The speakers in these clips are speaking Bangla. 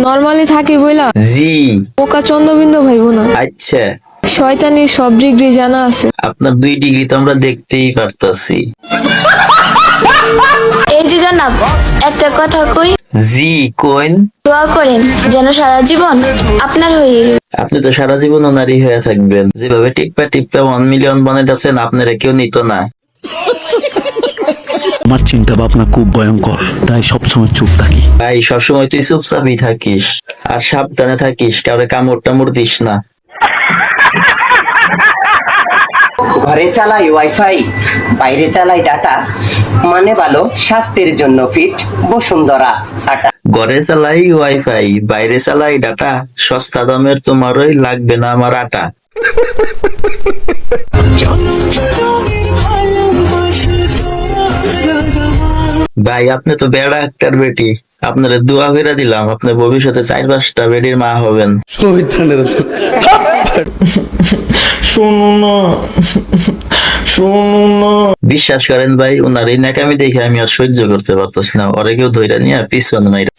নরমালি থাকি বইলা জি। পোকা চন্দ্রবিন্দু ভাইবো না। আচ্ছা, শয়তানির সব ডিগ্রি জানা আছে। আপনার 2 ডিগ্রি তো আমরা দেখতেই পারতাছি। এই যে জনাব, একটা কথা কই, জি কোয়েন। দোয়া করেন যেন সারা জীবন আপনার হয়ে রই। আপনি তো সারা জীবন ওনারই হয়ে থাকবেন। যেভাবে টিপ্পা টিপ্পা 1 মিলিয়ন বানাইতেছেন, আপনারা কেউ নিত না। আমার চিন্তা ভাবনা খুব ভয়ঙ্কর, তাই সবসময় চুপ থাকি। ভাই সবসময় তুই চুপচাপই থাকিস, আর সাবধানে থাকিস, কাউরে কামড় টামড় দিস না। ঘরে চালাই ওয়াইফাই, বাইরে চালাই ডাটা, মানে ভালো স্বাস্থ্যের জন্য ফিট বসুন্ধরা আটা। ঘরে চালাই ওয়াইফাই, বাইরে চালাই ডাটা, সস্তা দামের তোমারই লাগবে না আমার আটা। ভাই আপনি তো বেড়া একটার বেটি, আপনারা দোয়া করে দিলাম, আপনি ভবিষ্যতে 4-5টা বেটির মা হবেন। বিশ্বাস করেন ভাই, ওনার এই ন্যাকামি দেখে আমি আর সহ্য করতে পারতেছি না। ওরে কেউ ধইরা নিয়ে পিছন মাইরা।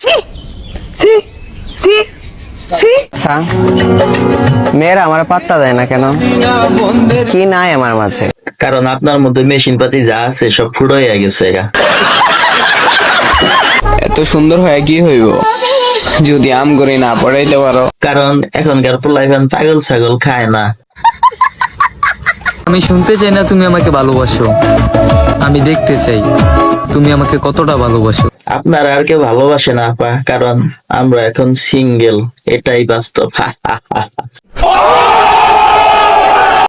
মেয়েরা আমার পাত্তা দেয় না কেন? কি নাই আমার মাঝে? কারণ আপনার মধ্যে মেশিন পাতি যা আছে সব ফুড়াইয়া গেছে গা। এত সুন্দর হয়ে কি হইব যদি আম করে না পড়াইতে পারো? কারণ এখনকার পোলাইফান পাগল ছাগল খায় না। আমি শুনতে চাই না তুমি আমাকে ভালোবাসো, আমি দেখতে চাই তুমি আমাকে কতটা ভালোবাসো। আপনারা আর কেউ ভালোবাসে না আপা, কারণ আমরা এখন সিঙ্গেল, এটাই বাস্তব।